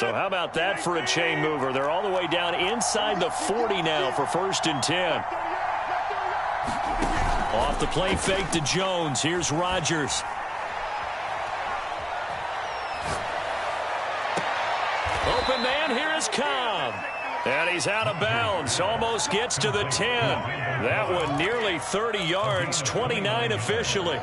So how about that for a chain mover? They're all the way down inside the 40 now for 1st and 10. Off the play fake to Jones. Here's Rodgers. Open man, here is Cobb. And he's out of bounds. Almost gets to the 10. That one nearly 30 yards, 29 officially.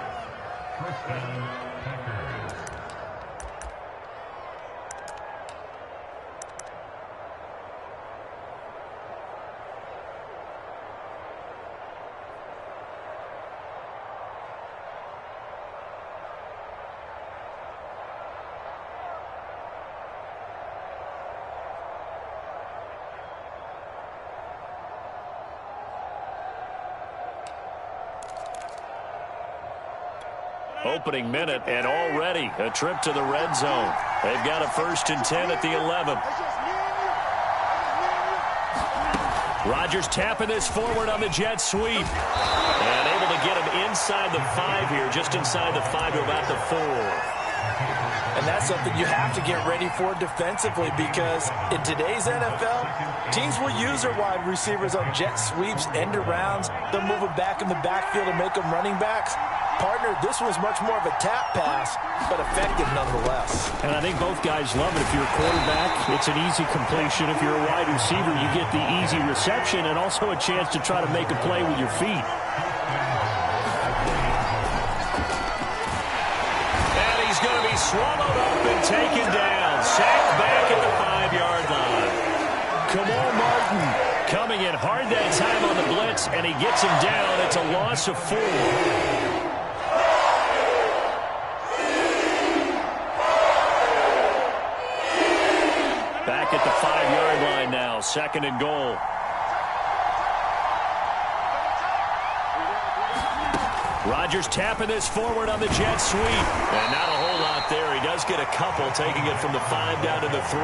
Opening minute, and already a trip to the red zone. They've got a 1st and 10 at the 11. Rodgers tapping this forward on the jet sweep. And able to get him inside the 5 here, just inside the 5 to about the 4. And that's something you have to get ready for defensively, because in today's NFL, teams will use their wide receivers on jet sweeps, end arounds. They'll move them back in the backfield and make them running backs. Partner, this was much more of a tap pass, but effective nonetheless. And I think both guys love it. If you're a quarterback, it's an easy completion. If you're a wide receiver, you get the easy reception and also a chance to try to make a play with your feet. And he's going to be swallowed up and taken down. Sacked back at the 5-yard line. Kamal Martin coming in hard that time on the blitz, and he gets him down. It's a loss of 4. Back at the 5-yard line now, 2nd and goal. Rodgers tapping this forward on the jet sweep. And not a whole lot there. He does get a couple, taking it from the 5 down to the 3.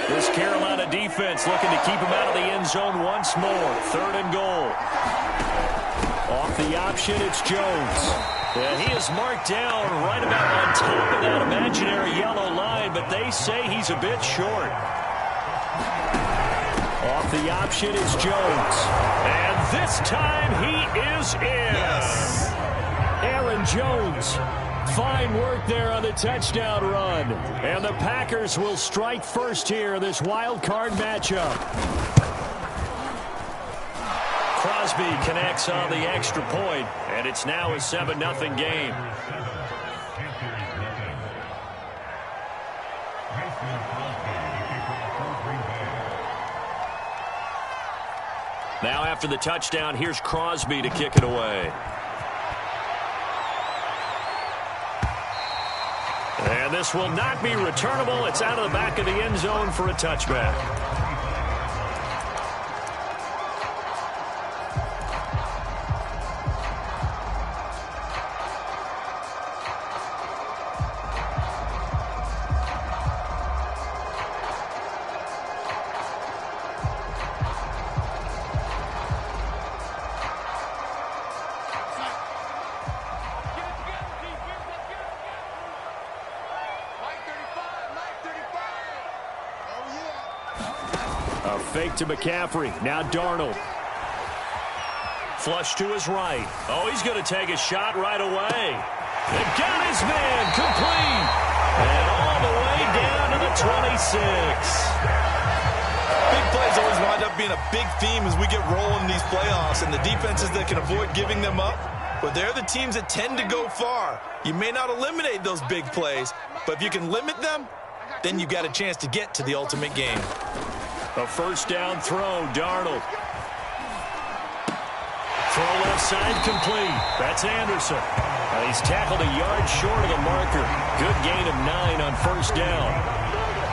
This Carolina defense looking to keep him out of the end zone once more. 3rd and goal. Off the option, it's Jones. And he is marked down right about on top of that imaginary yellow line, but they say he's a bit short. Off the option is Jones. And this time he is in. Yes. Aaron Jones. Fine work there on the touchdown run. And the Packers will strike first here in this wild card matchup. Crosby connects on the extra point, and it's now a 7-0 game. Now after the touchdown, here's Crosby to kick it away. And this will not be returnable. It's out of the back of the end zone for a touchback. A fake to McCaffrey. Now Darnold. Flush to his right. Oh, he's going to take a shot right away. They've got his man complete. And all the way down to the 26. Big plays always wind up being a big theme as we get rolling in these playoffs, and the defenses that can avoid giving them up, but they're the teams that tend to go far. You may not eliminate those big plays, but if you can limit them, then you've got a chance to get to the ultimate game. A first down throw, Darnold. Throw left side complete. That's Anderson. He's tackled a yard short of the marker. Good gain of 9 on first down.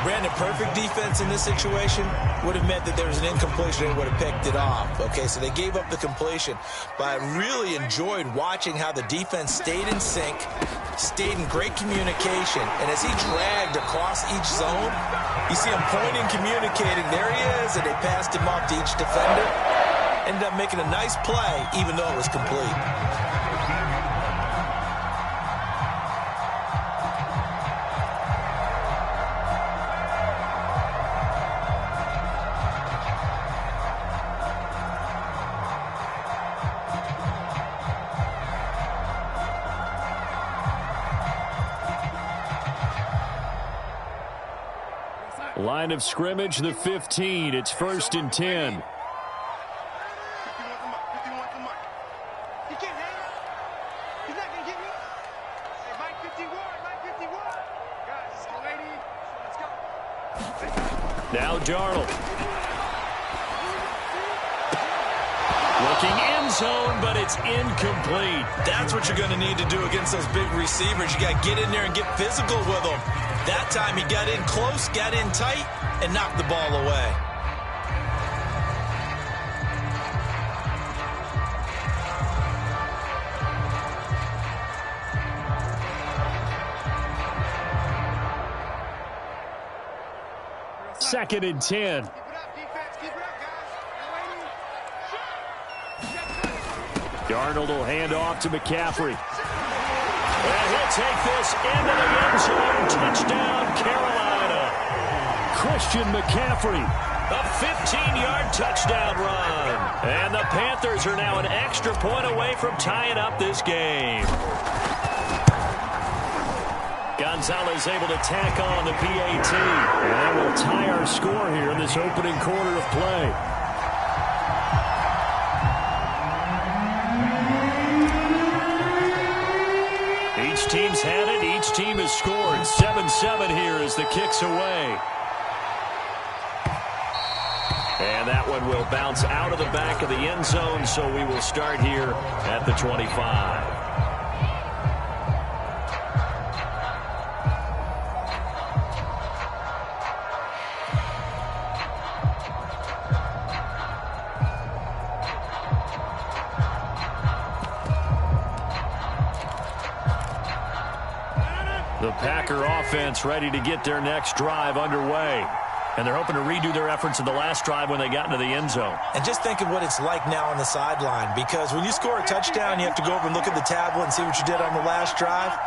Brandon, perfect defense in this situation would have meant that there was an incompletion. They would have picked it off. Okay, so they gave up the completion. But I really enjoyed watching how the defense stayed in sync, stayed in great communication. And as he dragged across each zone, you see him pointing, communicating. There he is, and they passed him off to each defender. Ended up making a nice play, even though it was complete. Line of scrimmage, the 15. It's 1st and 10. Now Darnold. Looking end zone, but it's incomplete. That's what you're going to need to do against those big receivers. You got to get in there and get physical with them. That time he got in close, got in tight, and knocked the ball away. Second and 10. Darnold will hand off to McCaffrey. And he'll take this into the end zone. Touchdown, Carolina. Christian McCaffrey. A 15-yard touchdown run. And the Panthers are now an extra point away from tying up this game. Gonzalez able to tack on the PAT. And that will tie our score here in this opening quarter of play. Each team's had it. Each team has scored. 7-7 here as the kick's away. And that one will bounce out of the back of the end zone, so we will start here at the 25. The Packer offense ready to get their next drive underway. And they're hoping to redo their efforts in the last drive when they got into the end zone. And just think of what it's like now on the sideline, because when you score a touchdown, you have to go over and look at the tablet and see what you did on the last drive.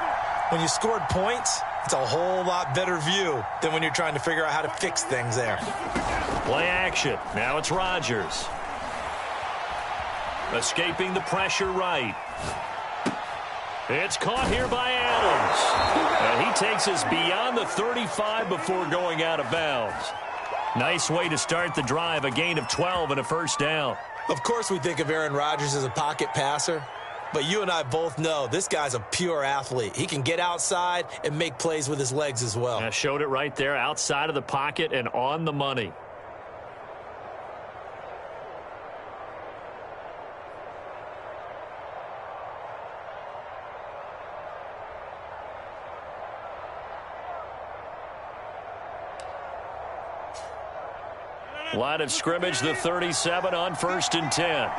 When you scored points, it's a whole lot better view than when you're trying to figure out how to fix things there. Play action. Now it's Rodgers. Escaping the pressure right. It's caught here by Adams. And he takes us beyond the 35 before going out of bounds. Nice way to start the drive, a gain of 12 and a first down. Of course we think of Aaron Rodgers as a pocket passer, but you and I both know this guy's a pure athlete. He can get outside and make plays with his legs as well. I showed it right there, outside of the pocket and on the money. Line of scrimmage, the 37 on 1st and 10.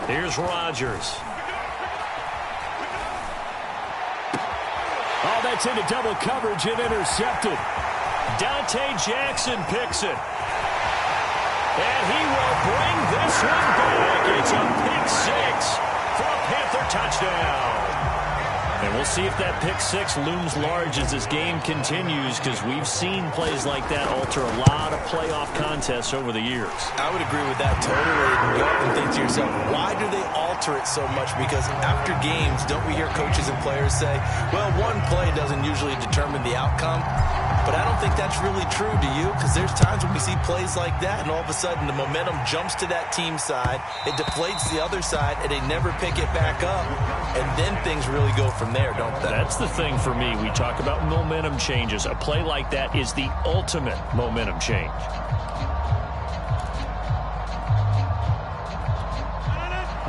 Here's Rodgers. Oh, that's into double coverage and intercepted. Dante Jackson picks it. And he will bring this one back. It's a pick six for a Panther touchdown. And we'll see if that pick six looms large as this game continues, because we've seen plays like that alter a lot of playoff contests over the years. I would agree with that totally. And you often think to yourself, why do they alter it so much? Because after games, don't we hear coaches and players say, well, one play doesn't usually determine the outcome? But I don't think that's really true, do you? Because there's times when we see plays like that, and all of a sudden the momentum jumps to that team side, it deflates the other side, and they never pick it back up. And then things really go from there, don't they? That's the thing for me. We talk about momentum changes. A play like that is the ultimate momentum change.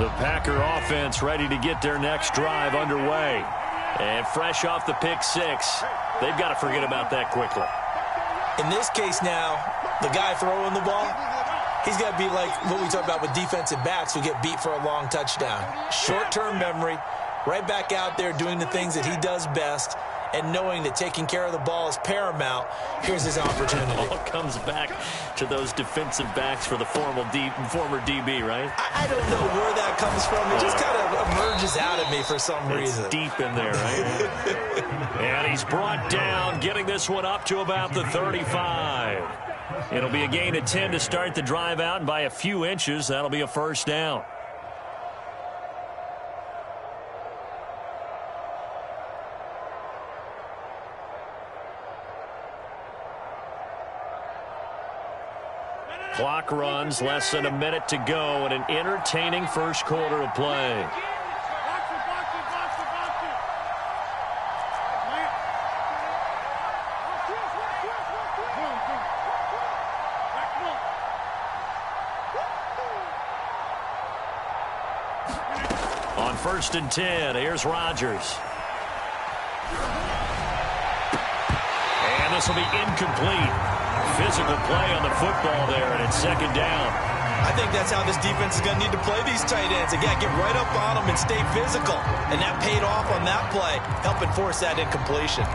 The Packer offense ready to get their next drive underway. And fresh off the pick six, they've got to forget about that quickly. In this case now, the guy throwing the ball, he's got to be like what we talk about with defensive backs who get beat for a long touchdown. Short-term memory, right back out there doing the things that he does best, and knowing that taking care of the ball is paramount. Here's his opportunity. It all comes back to those defensive backs for the former DB, right? I don't know where that comes from. It just kind of emerges out of me for some reason. It's deep in there, right? And he's brought down, getting this one up to about the 35. It'll be a gain of 10 to start the drive out, and by a few inches, that'll be a first down. Clock runs, less than a minute to go, and an entertaining first quarter of play. On 1st and 10, here's Rodgers. And this will be incomplete. Physical play on the football there, and it's second down. I think that's how this defense is going to need to play these tight ends. Again, get right up on them and stay physical. And that paid off on that play, helping force that incompletion.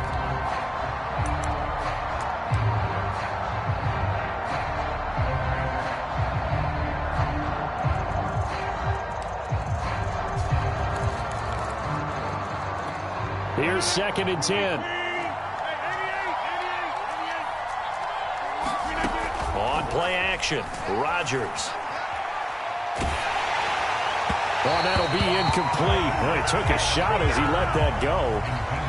Here's 2nd and 10. On play action, Rodgers. Oh, that'll be incomplete. Well, he took a shot as he let that go.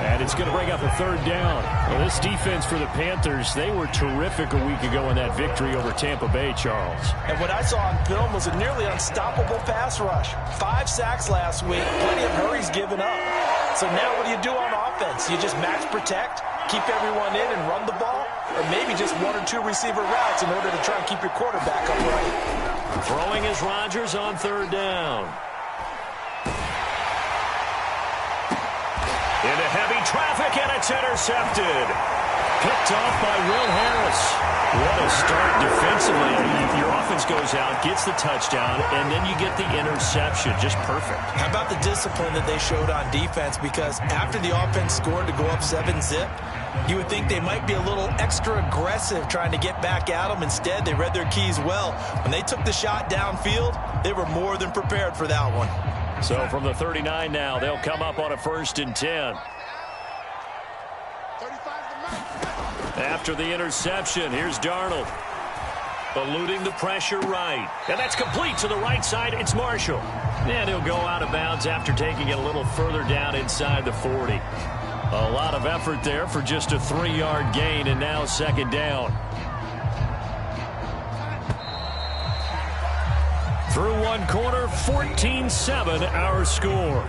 And it's going to bring up a 3rd down. Well, this defense for the Panthers, they were terrific a week ago in that victory over Tampa Bay, Charles. And what I saw on film was a nearly unstoppable pass rush. 5 sacks last week, plenty of hurries given up. So now what do you do on offense? You just max protect, keep everyone in and run the ball, or maybe just 1 or 2 receiver routes in order to try and keep your quarterback upright. Throwing is Rodgers on 3rd down. Into heavy traffic, and it's intercepted. Picked off by Will Harris. What a start defensively. Your offense goes out, gets the touchdown, and then you get the interception. Just perfect. How about the discipline that they showed on defense? Because after the offense scored to go up 7-zip, you would think they might be a little extra aggressive trying to get back at them. Instead, they read their keys well. When they took the shot downfield, they were more than prepared for that one. So from the 39 now, they'll come up on a 1st and 10. After the interception, here's Darnold. Eluding the pressure right. And that's complete to the right side. It's Marshall. And he'll go out of bounds after taking it a little further down inside the 40. A lot of effort there for just a 3-yard gain, and now 2nd down. Through 1 quarter, 14-7 our score.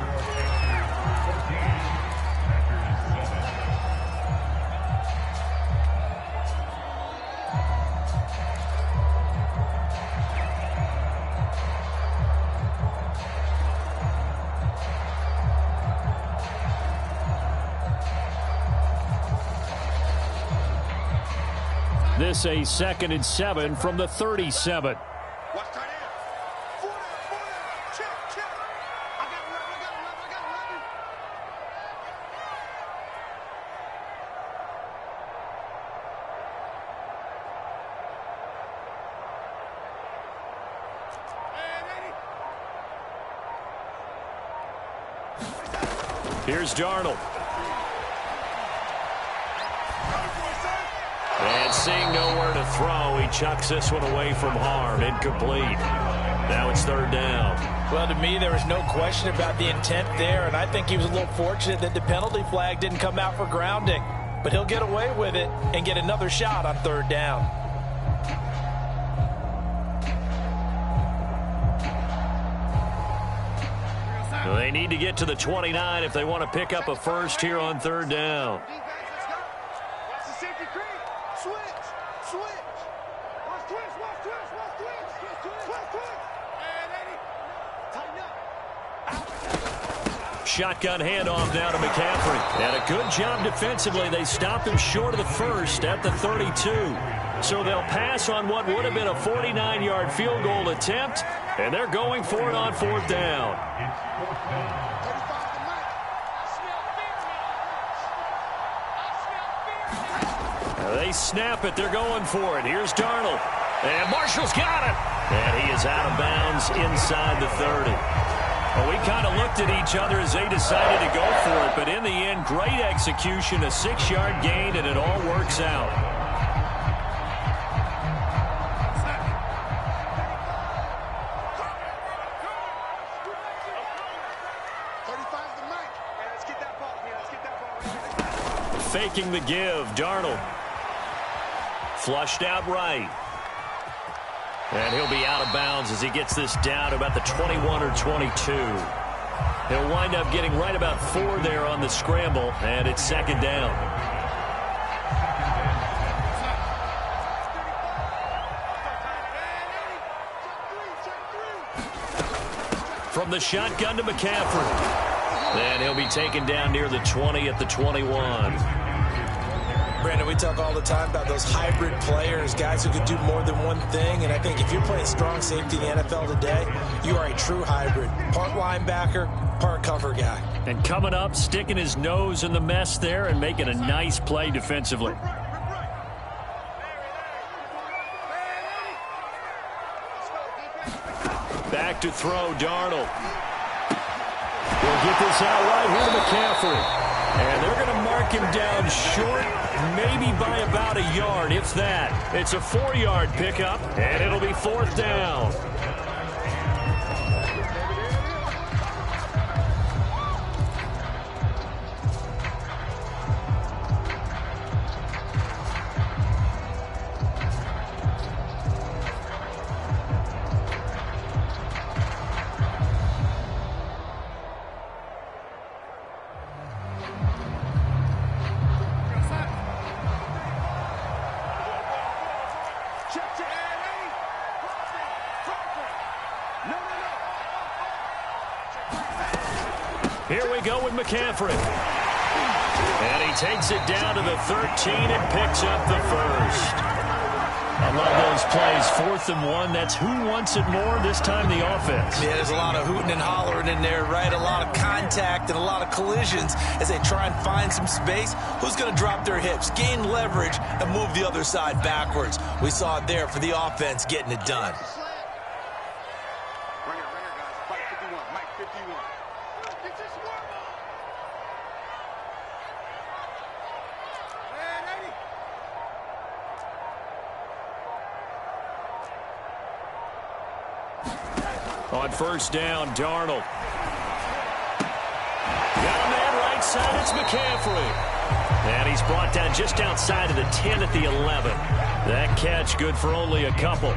This a 2nd and 7 from the 37. Here's Darnold. And seeing nowhere to throw, he chucks this one away from harm. Incomplete. Now it's 3rd down. Well, to me, there was no question about the intent there, and I think he was a little fortunate that the penalty flag didn't come out for grounding. But he'll get away with it and get another shot on 3rd down. They need to get to the 29 if they want to pick up a first here on 3rd down. Shotgun handoff now to McCaffrey. And a good job defensively. They stopped him short of the first at the 32. So they'll pass on what would have been a 49-yard field goal attempt, and they're going for it on 4th down. They snap it. They're going for it. Here's Darnold. And Marshall's got it. And he is out of bounds inside the 30. Well, we kind of looked at each other as they decided to go for it. But in the end, great execution, a 6-yard gain, and it all works out. Faking the give, Darnold. Flushed out right. And he'll be out of bounds as he gets this down to about the 21 or 22. He'll wind up getting right about 4 there on the scramble, and it's 2nd down. From the shotgun to McCaffrey. And he'll be taken down near the 20 at the 21. Brandon, we talk all the time about those hybrid players, guys who can do more than one thing. And I think if you're playing strong safety in the NFL today, you are a true hybrid. Part linebacker, part cover guy. And coming up, sticking his nose in the mess there and making a nice play defensively. Back to throw, Darnold. We'll get this out right here to McCaffrey. And they're going to mark him down short, maybe by about a yard, if that. It's a 4-yard pickup, and it'll be 4th down. Here we go with McCaffrey. And he takes it down to the 13 and picks up the first. I love those plays. 4th and 1. That's who wants it more, this time the offense. Yeah, there's a lot of hooting and hollering in there, right? A lot of contact and a lot of collisions as they try and find some space. Who's going to drop their hips, gain leverage, and move the other side backwards? We saw it there for the offense getting it done. On 1st down, Darnold. Got a man right side, it's McCaffrey. And he's brought down just outside of the 10 at the 11. That catch good for only a couple.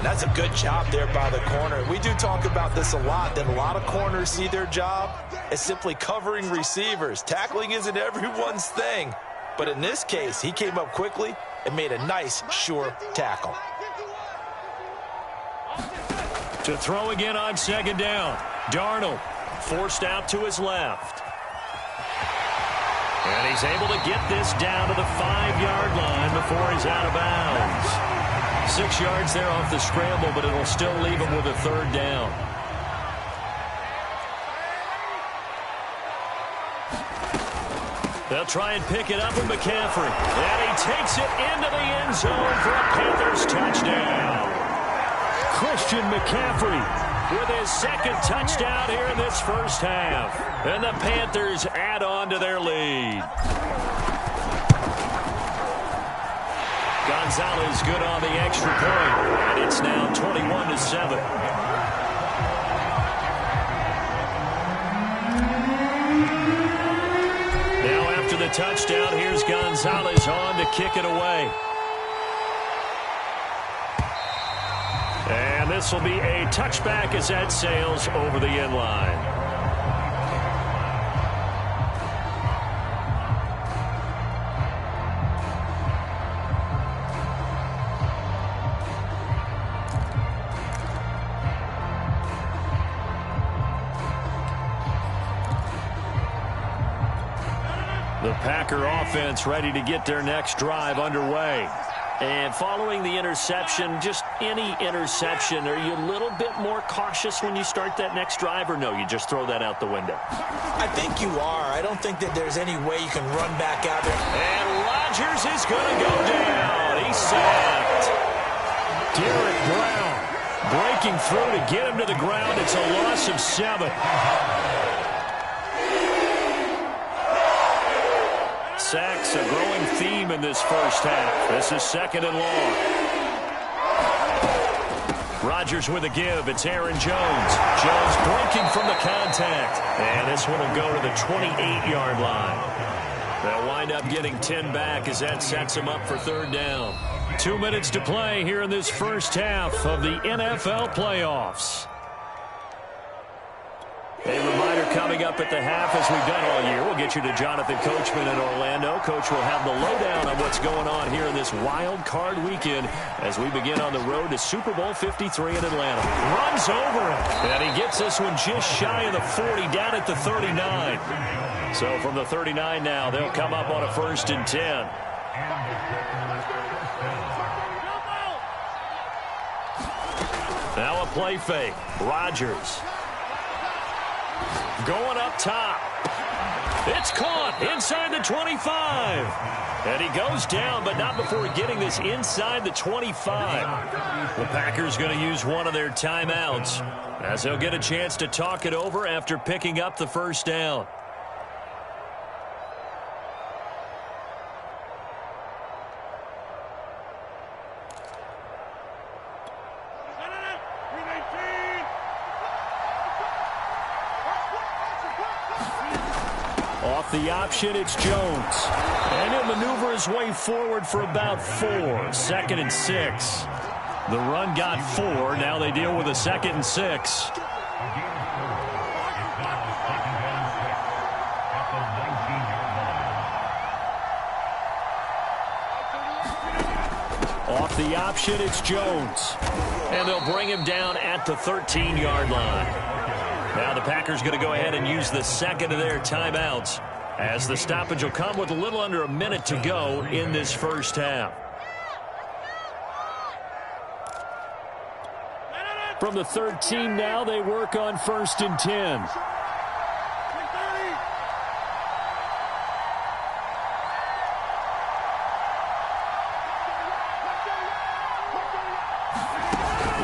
That's a good job there by the corner. We do talk about this a lot, that a lot of corners see their job as simply covering receivers. Tackling isn't everyone's thing. But in this case, he came up quickly and made a nice, sure tackle. To throw again on 2nd down. Darnold forced out to his left. And he's able to get this down to the 5-yard line before he's out of bounds. 6 yards there off the scramble, but it'll still leave him with a 3rd down. They'll try and pick it up with McCaffrey. And he takes it into the end zone for a Panthers touchdown. Christian McCaffrey with his 2nd touchdown here in this first half. And the Panthers add on to their lead. Gonzalez good on the extra point. And it's now 21-7. Now after the touchdown, here's Gonzalez on to kick it away. And this will be a touchback as that sails over the end line. Packer offense ready to get their next drive underway. And following the interception, just any interception, are you a little bit more cautious when you start that next drive, or no, you just throw that out the window? I think you are. I don't think that there's any way you can run back out there. And Rodgers is going to go down. He's sacked. Derek Brown breaking through to get him to the ground. It's a loss of 7. Sacks a growing theme in this first half. This is 2nd and long. Rodgers with a give. It's Aaron Jones. Jones breaking from the contact. And this one will go to the 28-yard line. They'll wind up getting 10 back as that sets them up for 3rd down. 2 minutes to play here in this first half of the NFL playoffs. A reminder coming up at the half, as we've done all year. We'll get you to Jonathan Coachman in Orlando. Coach will have the lowdown on what's going on here in this wild card weekend as we begin on the road to Super Bowl 53 in Atlanta. Runs over him, and he gets this one just shy of the 40, down at the 39. So from the 39 now, they'll come up on a 1st and 10. Now a play fake. Rodgers going up top. It's caught inside the 25. And he goes down, but not before getting this inside the 25. The Packers going to use one of their timeouts as they'll get a chance to talk it over after picking up the 1st down. Off the option, it's Jones. And he'll maneuver his way forward for about 4. 2nd and 6. The run got 4. Now they deal with a 2nd and 6. Off the option, it's Jones. And they'll bring him down at the 13-yard line. Now the Packers going to go ahead and use the 2nd of their timeouts, as the stoppage will come with a little under a minute to go in this first half. From the 13 now, they work on 1st and 10.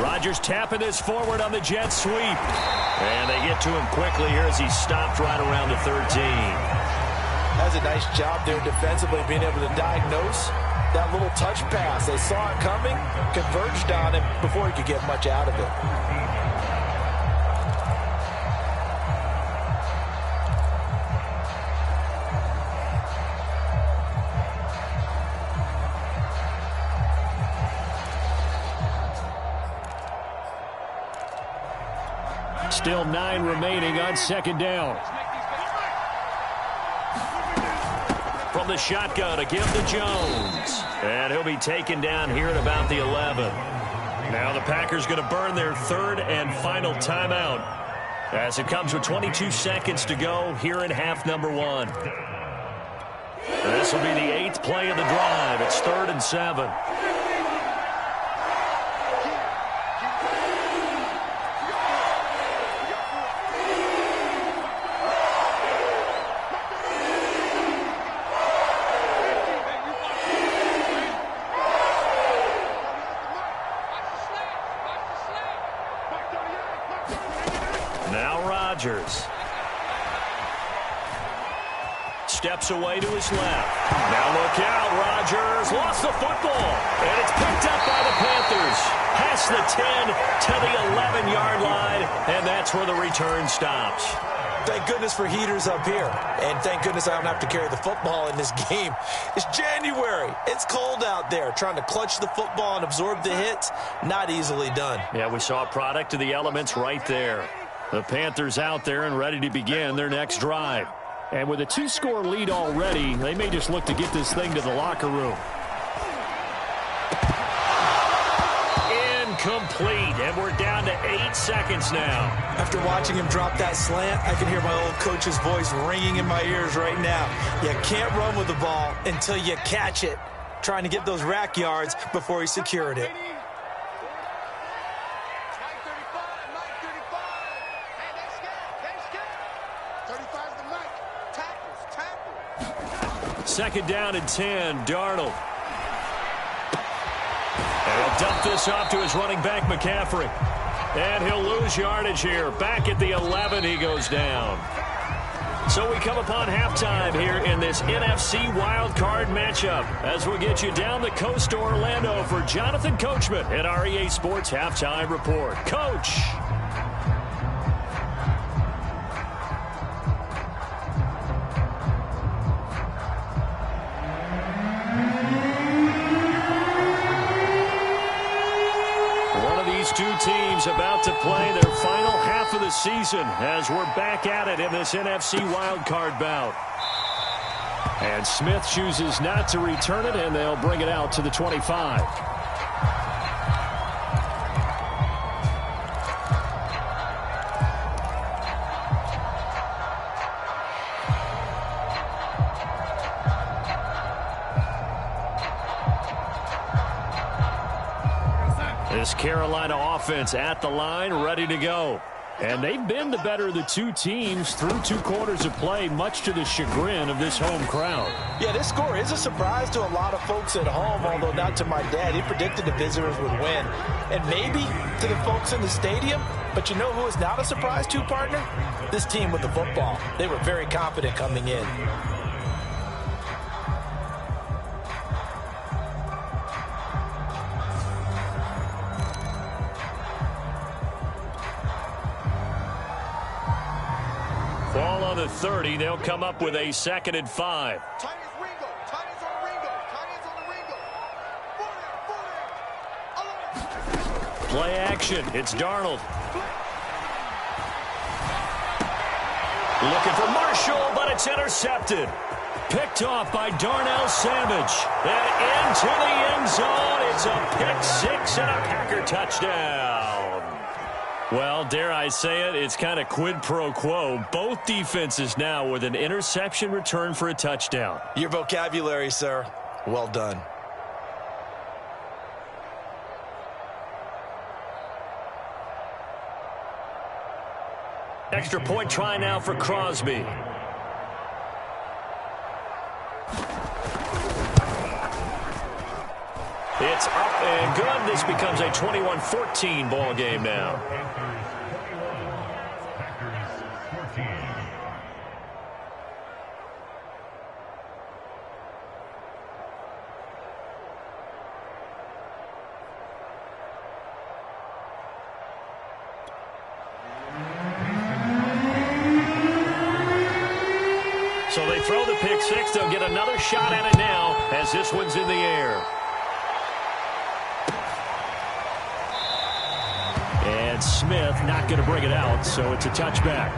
Rodgers tapping this forward on the jet sweep. And they get to him quickly here as he's stopped right around the 13. That's a nice job there defensively, being able to diagnose that little touch pass. They saw it coming, converged on him before he could get much out of it. Still 9 remaining on 2nd down. From the shotgun, a give to Jones. And he'll be taken down here at about the 11. Now the Packers going to burn their 3rd and final timeout, as it comes with 22 seconds to go here in half number 1. This will be the 8th play of the drive. It's 3rd and 7. Now Rodgers steps away to his left. Now look out, Rodgers lost the football, and it's picked up by the Panthers. Past the 10 to the 11-yard line, and that's where the return stops. Thank goodness for heaters up here, and thank goodness I don't have to carry the football in this game. It's January. It's cold out there. Trying to clutch the football and absorb the hits, not easily done. Yeah, we saw a product of the elements right there. The Panthers out there and ready to begin their next drive. And with a 2-score lead already, they may just look to get this thing to the locker room. incomplete, and we're down to 8 seconds now. After watching him drop that slant, I can hear my old coach's voice ringing in my ears right now. You can't run with the ball until you catch it. Trying to get those rack yards before he secured it. Second down and 10, Darnold. And he'll dump this off to his running back, McCaffrey. And he'll lose yardage here. Back at the 11, he goes down. So we come upon halftime here in this NFC wildcard matchup as we'll get you down the coast to Orlando for Jonathan Coachman at our EA Sports Halftime Report. Coach. Two teams about to play their final half of the season as we're back at it in this NFC wildcard bout. And Smith chooses not to return it, and they'll bring it out to the 25. This Carolina offense at the line, ready to go. And they've been the better of the two teams through 2 quarters of play, much to the chagrin of this home crowd. Yeah, this score is a surprise to a lot of folks at home, although not to my dad. He predicted the visitors would win. And maybe to the folks in the stadium, but you know who is not a surprise to, partner? This team with the football. They were very confident coming in. Ball on the 30. They'll come up with a 2nd and 5. Play action. It's Darnold. Looking for Marshall, but it's intercepted. Picked off by Darnell Savage. And into the end zone. It's a pick 6 and a Packer touchdown. Well, dare I say it, it's kind of quid pro quo. Both defenses now with an interception return for a touchdown. Your vocabulary, sir. Well done. Extra point try now for Crosby. It's up and good. This becomes a 21-14 ball game now. So they throw the pick 6. They'll get another shot at it now as this one's in the air. And Smith not going to bring it out, so it's a touchback.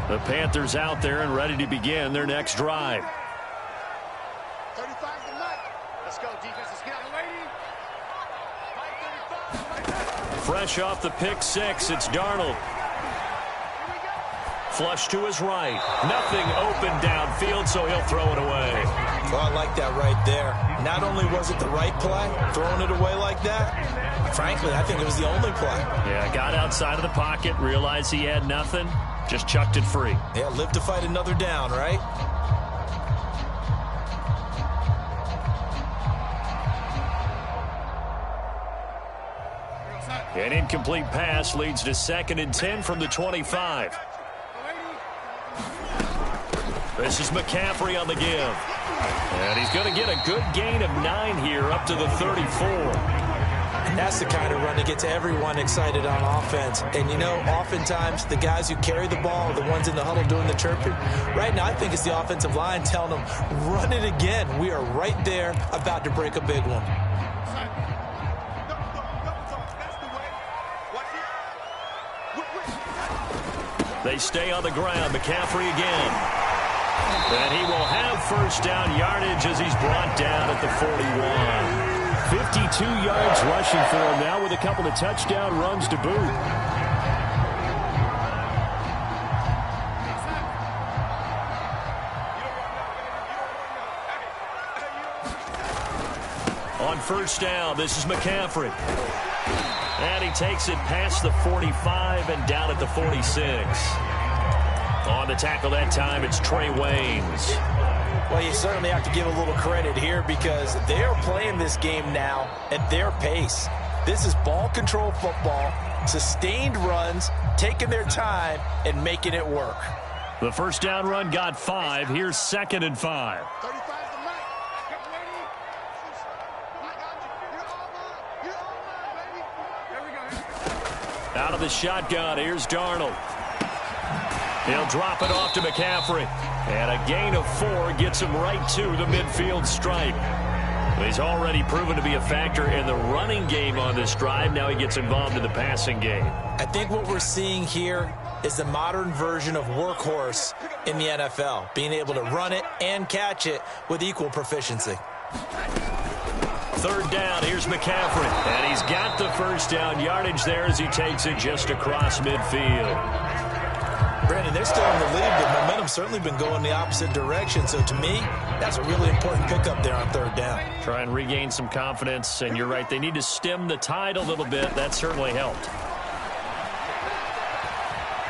The Panthers out there and ready to begin their next drive. 35 to Mike. Let's go, defense. Let's get out of the lady. Fresh off the pick 6, it's Darnold. Flush to his right. Nothing open downfield, so he'll throw it away. Well, I like that right there. Not only was it the right play, throwing it away like that, frankly, I think it was the only play. Yeah, got outside of the pocket, realized he had nothing, just chucked it free. Yeah, live to fight another down, right? An incomplete pass leads to 2nd and 10 from the 25. This is McCaffrey on the give. And he's going to get a good gain of 9 here up to the 34. And that's the kind of run that gets everyone excited on offense. And, you know, oftentimes the guys who carry the ball are the ones in the huddle doing the chirping. Right now, I think it's the offensive line telling them, run it again. We are right there about to break a big one. They stay on the ground. McCaffrey again. And he will have first down yardage as he's brought down at the 41. 52 yards rushing for him now with a couple of touchdown runs to boot. On first down, this is McCaffrey. And he takes it past the 45 and down at the 46. On the tackle that time, it's Trey Waynes. Well, you certainly have to give a little credit here because they're playing this game now at their pace. This is ball control football, sustained runs, taking their time, and making it work. The first down run got 5. Here's 2nd and 5. Out of the shotgun, here's Darnold. He'll drop it off to McCaffrey. And a gain of 4 gets him right to the midfield stripe. He's already proven to be a factor in the running game on this drive. Now he gets involved in the passing game. I think what we're seeing here is the modern version of workhorse in the NFL, being able to run it and catch it with equal proficiency. 3rd down, here's McCaffrey. And he's got the first down yardage there as he takes it just across midfield. Brandon, they're still in the lead, but momentum's certainly been going the opposite direction. So to me, that's a really important pickup there on 3rd down. Try and regain some confidence, and you're right, they need to stem the tide a little bit. That certainly helped.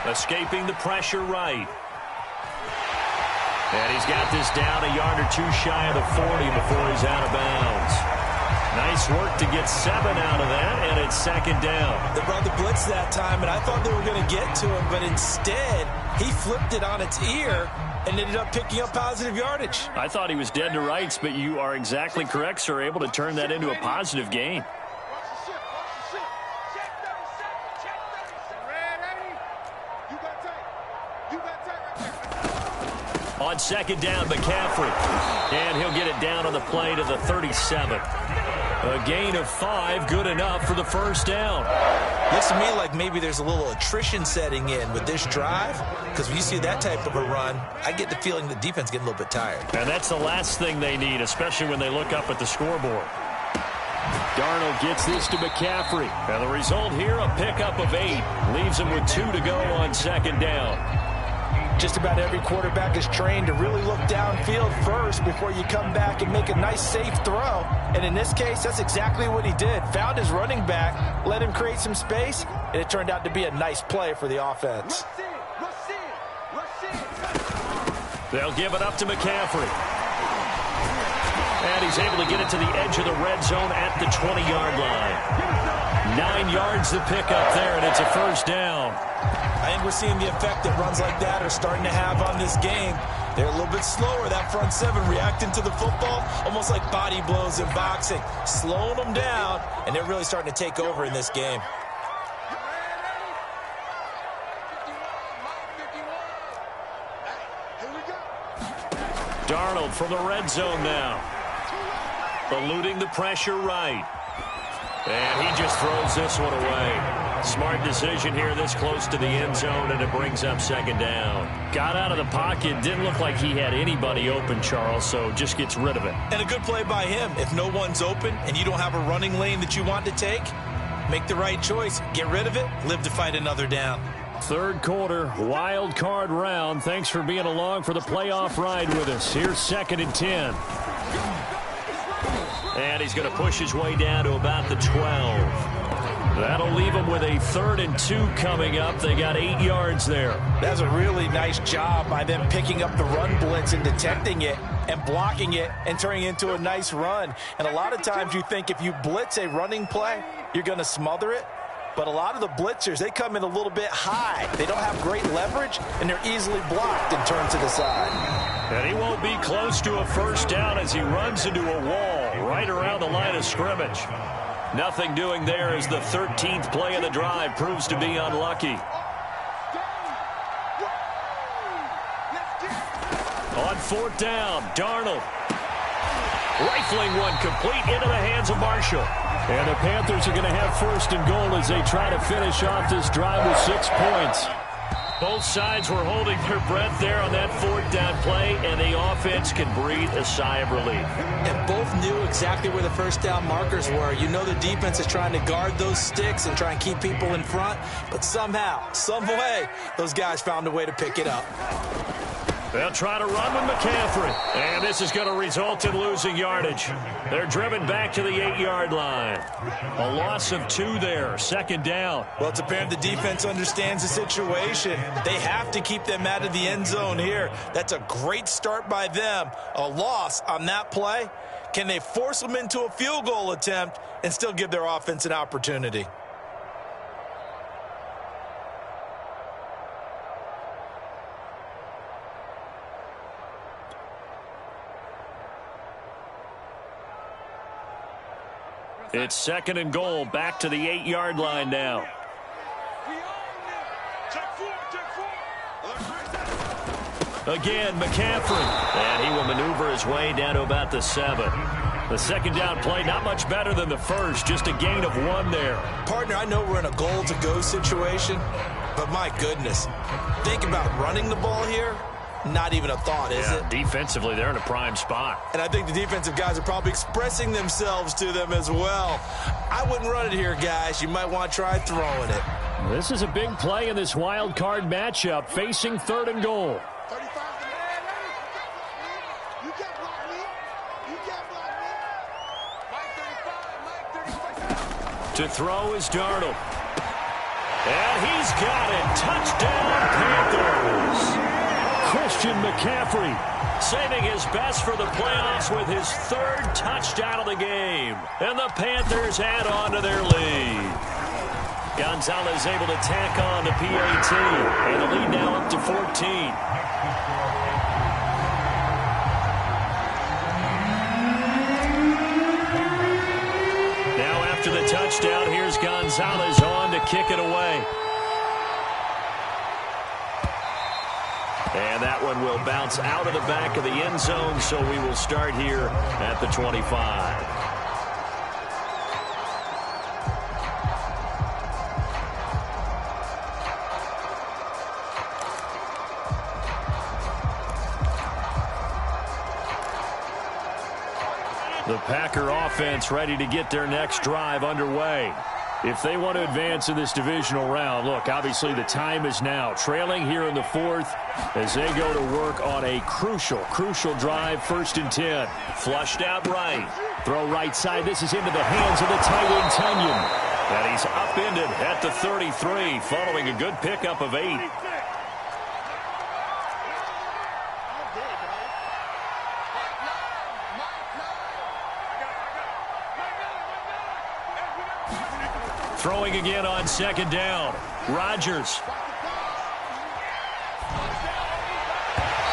Escaping the pressure right. And he's got this down a yard or 2 shy of the 40 before he's out of bounds. Nice work to get 7 out of that, and it's 2nd down. They brought the blitz that time, and I thought they were going to get to him, but instead, he flipped it on its ear and ended up picking up positive yardage. I thought he was dead to rights, but you are exactly correct, sir, able to turn that into a positive gain. On 2nd down, McCaffrey. And he'll get it down on the play to the 37. A gain of 5, good enough for the first down. Looks to me like maybe there's a little attrition setting in with this drive, because when you see that type of a run, I get the feeling the defense getting a little bit tired. And that's the last thing they need, especially when they look up at the scoreboard. Darnold gets this to McCaffrey. And the result here, a pickup of 8. Leaves him with 2 to go on 2nd down. Just about every quarterback is trained to really look downfield first before you come back and make a nice, safe throw. And in this case, that's exactly what he did. Found his running back, let him create some space, and it turned out to be a nice play for the offense. They'll give it up to McCaffrey. And he's able to get it to the edge of the red zone at the 20-yard line. 9 yards to pick up there, and it's a first down. I think we're seeing the effect that runs like that are starting to have on this game. They're a little bit slower, that front 7, reacting to the football, almost like body blows in boxing, slowing them down, and they're really starting to take over in this game. Darnold from the red zone now. Eluding the pressure right. And he just throws this one away. Smart decision here this close to the end zone, and it brings up 2nd down. Got out of the pocket. Didn't look like he had anybody open, Charles, so just gets rid of it. And a good play by him. If no one's open and you don't have a running lane that you want to take, make the right choice. Get rid of it. Live to fight another down. 3rd quarter, wild card round. Thanks for being along for the playoff ride with us. Here's 2nd and 10. And he's going to push his way down to about the 12. That'll leave him with a 3rd and 2 coming up. They got 8 yards there. That's a really nice job by them picking up the run blitz and detecting it and blocking it and turning it into a nice run. And a lot of times you think if you blitz a running play, you're going to smother it. But a lot of the blitzers, they come in a little bit high. They don't have great leverage, and they're easily blocked and turned to the side. And he won't be close to a first down as he runs into a wall right around the line of scrimmage. Nothing doing there as the 13th play of the drive proves to be unlucky. On 4th down, Darnold. Rifling one complete into the hands of Marshall. And the Panthers are going to have 1st and goal as they try to finish off this drive with 6 points. Both sides were holding their breath there on that fourth down play, and the offense can breathe a sigh of relief. And both knew exactly where the first down markers were. You know the defense is trying to guard those sticks and try and keep people in front, but somehow, some way, those guys found a way to pick it up. They'll try to run with McCaffrey, and this is going to result in losing yardage. They're driven back to the 8-yard line. A loss of 2 there, second down. Well, it's apparent the defense understands the situation. They have to keep them out of the end zone here. That's a great start by them. A loss on that play. Can they force them into a field goal attempt and still give their offense an opportunity? It's second and goal, back to the 8-yard line now. Again, McCaffrey. And he will maneuver his way down to about the 7. The second down play, not much better than the first, just a gain of 1 there. Partner, I know we're in a goal-to-go situation, but my goodness, think about running the ball here. Not even a thought, is it? Defensively, they're in a prime spot. And I think the defensive guys are probably expressing themselves to them as well. I wouldn't run it here, guys. You might want to try throwing it. This is a big play in this wild card matchup, facing third and goal. 35. You can't block me. You can't block me. Mike 35. To throw is Darnold. And he's got it. Touchdown, Panthers. Christian McCaffrey saving his best for the playoffs with his 3rd touchdown of the game. And the Panthers add on to their lead. Gonzalez able to tack on the PAT. And the lead now up to 14. Now after the touchdown, here's Gonzalez on to kick it away. And that one will bounce out of the back of the end zone, so we will start here at the 25. The Packer offense ready to get their next drive underway. If they want to advance in this divisional round, look, obviously the time is now. Trailing here in the 4th as they go to work on a crucial drive, 1st and 10. Flushed out right. Throw right side. This is into the hands of the tight end, Tunyon. And he's upended at the 33, following a good pickup of 8. Throwing again on second down. Rodgers.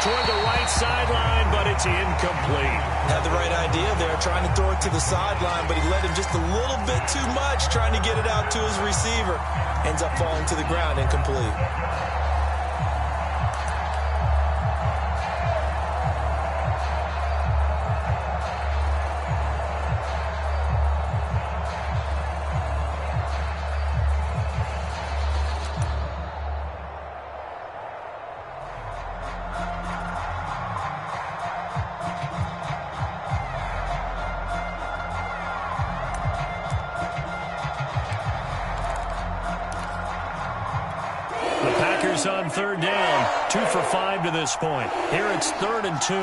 Toward the right sideline, but it's incomplete. Had the right idea there, trying to throw it to the sideline, but he let him just a little bit too much, trying to get it out to his receiver. Ends up falling to the ground, incomplete. On 3rd down, 2 for 5 to this point. Here it's 3rd and 2.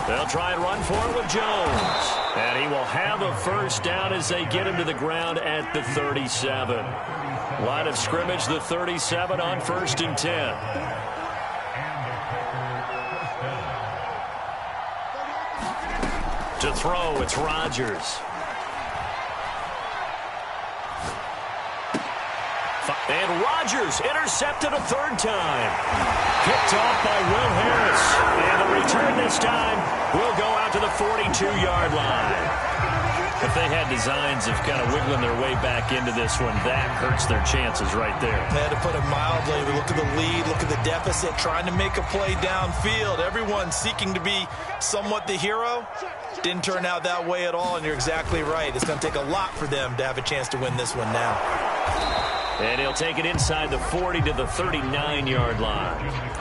They'll try and run for it with Jones. And he will have a first down as they get him to the ground at the 37. Line of scrimmage, the 37 on 1st and 10. To throw, it's Rodgers. And Rodgers intercepted a 3rd time. Picked off by Will Harris. And the return this time will go out to the 42-yard line. If they had designs of kind of wiggling their way back into this one, that hurts their chances right there. They had to put it mildly. Look at the lead, look at the deficit, trying to make a play downfield. Everyone seeking to be somewhat the hero. Didn't turn out that way at all, and you're exactly right. It's going to take a lot for them to have a chance to win this one now. And he'll take it inside the 40 to the 39-yard line.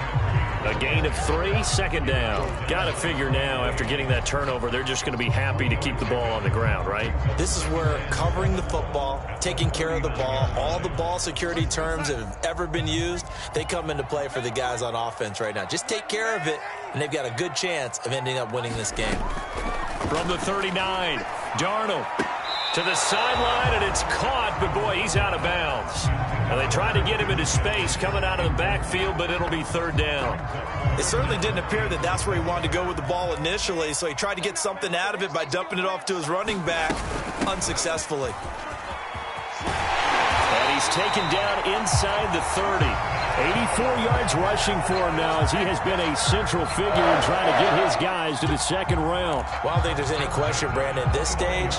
A gain of 3, second down. Got to figure now, after getting that turnover, they're just going to be happy to keep the ball on the ground, right? This is where covering the football, taking care of the ball, all the ball security terms that have ever been used, they come into play for the guys on offense right now. Just take care of it, and they've got a good chance of ending up winning this game. From the 39, Darnold to the sideline, and it's caught, but boy, he's out of bounds. Now they tried to get him into space coming out of the backfield, but it'll be third down. It certainly didn't appear that that's where he wanted to go with the ball initially, so he tried to get something out of it by dumping it off to his running back unsuccessfully. And he's taken down inside the 30. 84 yards rushing for him now, as he has been a central figure in trying to get his guys to the second round. Well, I don't think there's any question, Brandon, at this stage,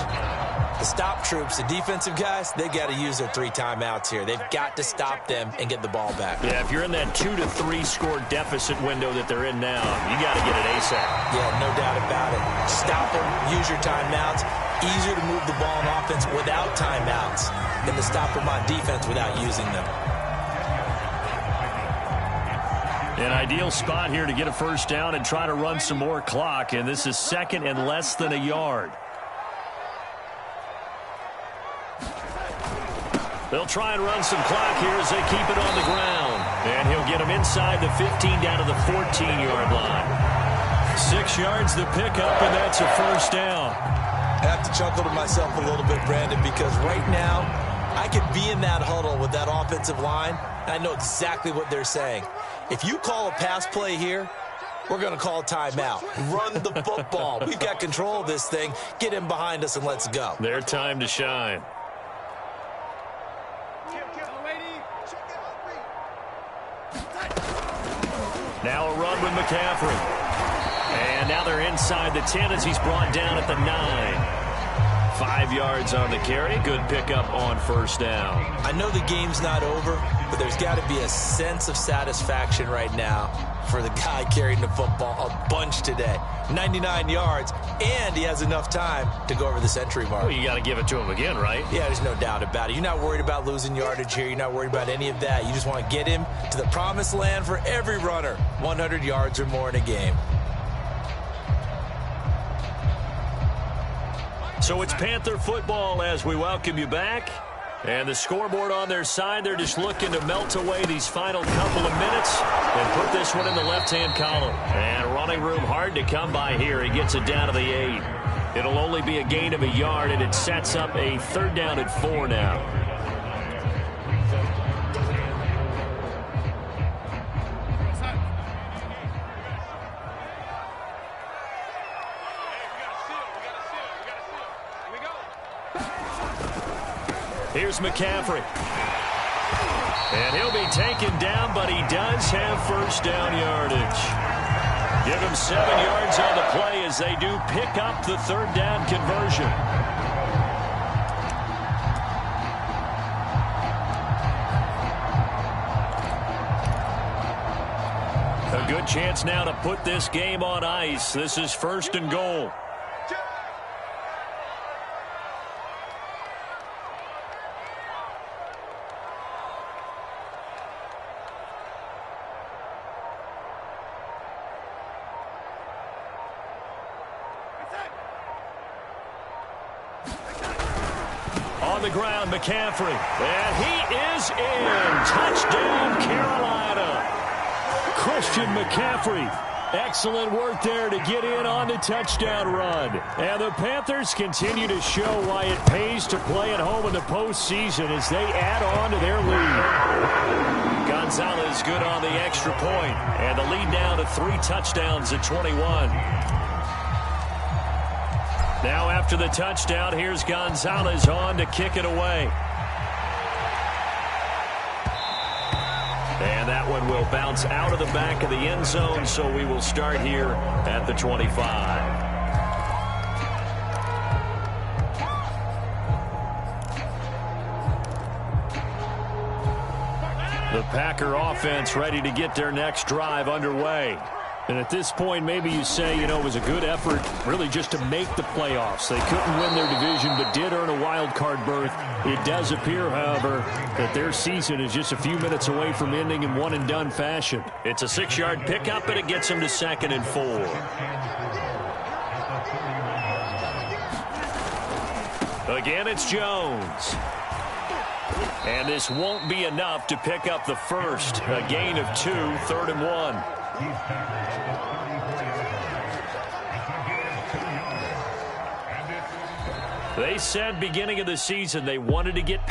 the stop troops, the defensive guys, they got to use their 3 timeouts here. They've got to stop them and get the ball back. Yeah, if you're in that 2 to 3 score deficit window that they're in now, you got to get it ASAP. Yeah, no doubt about it. Stop them, use your timeouts. Easier to move the ball on offense without timeouts than to stop them on defense without using them. An ideal spot here to get a first down and try to run some more clock, and this is second and less than a yard. They'll try and run some clock here as they keep it on the ground. And he'll get them inside the 15 down to the 14-yard line. 6 yards the pickup, and that's a first down. I have to chuckle to myself a little bit, Brandon, because right now I could be in that huddle with that offensive line, and I know exactly what they're saying. If you call a pass play here, we're going to call a timeout. Run the football. We've got control of this thing. Get him behind us and let's go. Their time to shine. Now a run with McCaffrey. And now they're inside the 10 as he's brought down at the 9. 5 yards on the carry. Good pickup on first down. I know the game's not over, but there's got to be a sense of satisfaction right now for the guy carrying the football a bunch today. 99 yards, and he has enough time to go over the century mark. Well, you got to give it to him again, right? Yeah, there's no doubt about it. You're not worried about losing yardage here. You're not worried about any of that. You just want to get him to the promised land for every runner. 100 yards or more in a game. So it's Panther football as we welcome you back. And the scoreboard on their side, they're just looking to melt away these final couple of minutes and put this one in the left-hand column. And running room hard to come by here. He gets it down to the 8. It'll only be a gain of a yard, and it sets up a third down at 4 now. Here's McCaffrey. And he'll be taken down, but he does have first down yardage. Give him 7 yards on the play as they do pick up the third down conversion. A good chance now to put this game on ice. This is first and goal. On the ground, McCaffrey. And he is in. Touchdown, Carolina. Christian McCaffrey. Excellent work there to get in on the touchdown run. And the Panthers continue to show why it pays to play at home in the postseason as they add on to their lead. Gonzalez good on the extra point. And the lead now to 3 touchdowns at 21. Now after the touchdown, here's Gonzalez on to kick it away. And that one will bounce out of the back of the end zone, so we will start here at the 25. The Packer offense ready to get their next drive underway. And at this point, maybe you say, it was a good effort really just to make the playoffs. They couldn't win their division but did earn a wild card berth. It does appear, however, that their season is just a few minutes away from ending in one-and-done fashion. It's a 6-yard pickup, and it gets them to 2nd and 4. Again, it's Jones. And this won't be enough to pick up the first. A gain of 2, 3rd and 1. They said beginning of the season they wanted to get